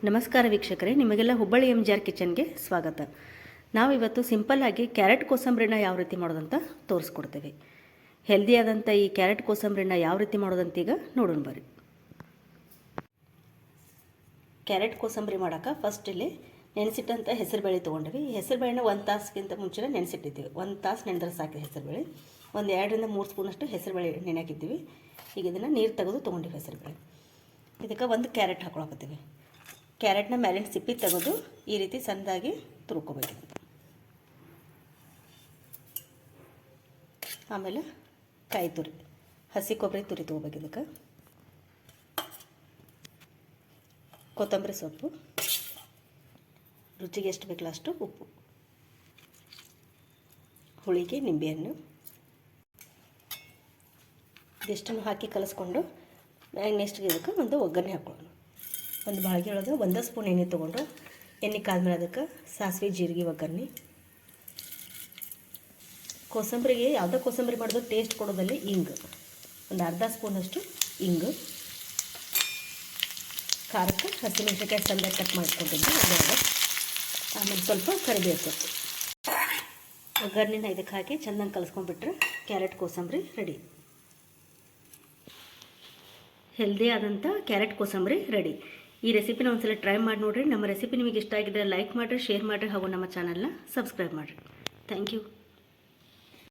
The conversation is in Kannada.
ನಮಸ್ಕಾರ ವೀಕ್ಷಕರೇ, ನಿಮಗೆಲ್ಲ ಹುಬ್ಬಳ್ಳಿ MGR ಕಿಚನ್ಗೆ ಸ್ವಾಗತ. ನಾವಿವತ್ತು ಸಿಂಪಲ್ಲಾಗಿ ಕ್ಯಾರೆಟ್ ಕೋಸಂಬರಿನ ಯಾವ ರೀತಿ ಮಾಡೋದಂತ ತೋರಿಸ್ಕೊಡ್ತೇವೆ. ಹೆಲ್ದಿಯಾದಂಥ ಈ ಕ್ಯಾರೆಟ್ ಕೋಸಂಬರಿನ ಯಾವ ರೀತಿ ಮಾಡೋದಂತ ಈಗ ನೋಡೋಣ ಬರ್ರಿ. ಕ್ಯಾರೆಟ್ ಕೋಸಂಬರಿ ಮಾಡೋಕೆ ಫಸ್ಟ್ ಇಲ್ಲಿ ನೆನೆಸಿಟ್ಟಂಥ ಹೆಸರುಬೇಳೆ ತೊಗೊಂಡ್ವಿ. ಈ ಹೆಸರುಬೇಳೆನ 1 ತಾಸಿಗಿಂತ ಮುಂಚೆ ನೆನೆಸಿಟ್ಟಿದ್ದೀವಿ. 1 ತಾಸು ನೆನೆದ್ರೆ ಸಾಕು ಹೆಸರುಬೇಳೆ. ಒಂದು 2 ರಿಂದ 3 ಸ್ಪೂನಷ್ಟು ಹೆಸರುಬೇಳೆ ನೆನೆಯಾಕಿದ್ದೀವಿ. ಈಗ ಇದನ್ನು ನೀರು ತೆಗೆದು ತೊಗೊಂಡಿವಿ ಹೆಸರುಬೇಳೆ. ಇದಕ್ಕೆ ಒಂದು ಕ್ಯಾರೆಟ್ ಹಾಕೊಳಕತ್ತೀವಿ. ಕ್ಯಾರೆಟ್ನ ಮೇಲಿನ ಸಿಪ್ಪಿ ತೆಗೆದು ಈ ರೀತಿ ಸಣ್ಣದಾಗಿ ತುರ್ಕೋಬೇಕು. ಆಮೇಲೆ ಕಾಯಿ ತುರಿ, ಹಸಿ ಕೊಬ್ಬರಿ ತುರಿ ತೊಗೋಬೇಕು. ಇದಕ್ಕೆ ಕೊತ್ತಂಬರಿ ಸೊಪ್ಪು, ರುಚಿಗೆ ಎಷ್ಟು ಬೇಕಲ್ಲ ಅಷ್ಟು ಉಪ್ಪು, ಹುಳಿಗೆ ನಿಂಬೆಹಣ್ಣು, ಇದಿಷ್ಟನ್ನು ಹಾಕಿ ಕಲಿಸ್ಕೊಂಡು ನೆಕ್ಸ್ಟ್ ಇದಕ್ಕೆ ಒಂದು ಒಗ್ಗರಣೆ ಹಾಕೊಳ್ಳೋಣ. ಒಂದು ಬಾಳಿಗೆ ಒಳಗೆ 1 ಸ್ಪೂನ್ ಎಣ್ಣೆ ತೊಗೊಂಡು ಎಣ್ಣೆ ಕಾದ್ಮೇಲೆ ಅದಕ್ಕೆ ಸಾಸಿವೆ ಜೀರಿಗೆ ಒಗ್ಗರಣೆ. ಕೋಸಂಬರಿಗೆ ಯಾವುದೇ ಕೋಸಂಬರಿ ಮಾಡೋದು ಟೇಸ್ಟ್ ಕೊಡೋದಲ್ಲಿ ಇಂಗು, ಒಂದು ಅರ್ಧ ಸ್ಪೂನಷ್ಟು ಇಂಗು, ಖಾರಕ್ಕೆ ಹಸಿಮೆಣಸಿನಕಾಯಿ ಸಣ್ಣ ಕಟ್ ಮಾಡ್ಕೊಂಡಿದ್ದು ಅದರೊಳಗೆ, ಆಮೇಲೆ ಸ್ವಲ್ಪ ಕರಿಬೇವು ಸೊಪ್ಪು. ಒಗ್ಗರಣೆನ ಇದಕ್ಕೆ ಹಾಕಿ ಚೆನ್ನಾಗಿ ಕಲಿಸ್ಕೊಂಡ್ಬಿಟ್ರೆ ಕ್ಯಾರೆಟ್ ಕೋಸಂಬರಿ ರೆಡಿ. ಹೆಲ್ದಿ ಆದಂಥ ಕ್ಯಾರೆಟ್ ಕೋಸಂಬರಿ ರೆಡಿ. ಈ ರೆಸಿಪಿನ ಒಂದ್ಸಲ ಟ್ರೈ ಮಾಡಿ ನೋಡಿರಿ. ನಮ್ಮ ರೆಸಿಪಿ ನಿಮಗೆ ಇಷ್ಟ ಆಗಿದ್ದರೆ ಲೈಕ್ ಮಾಡಿರಿ, ಶೇರ್ ಮಾಡಿರಿ ಹಾಗೂ ನಮ್ಮ ಚಾನಲ್ನ ಸಬ್ಸ್ಕ್ರೈಬ್ ಮಾಡಿರಿ. Thank you.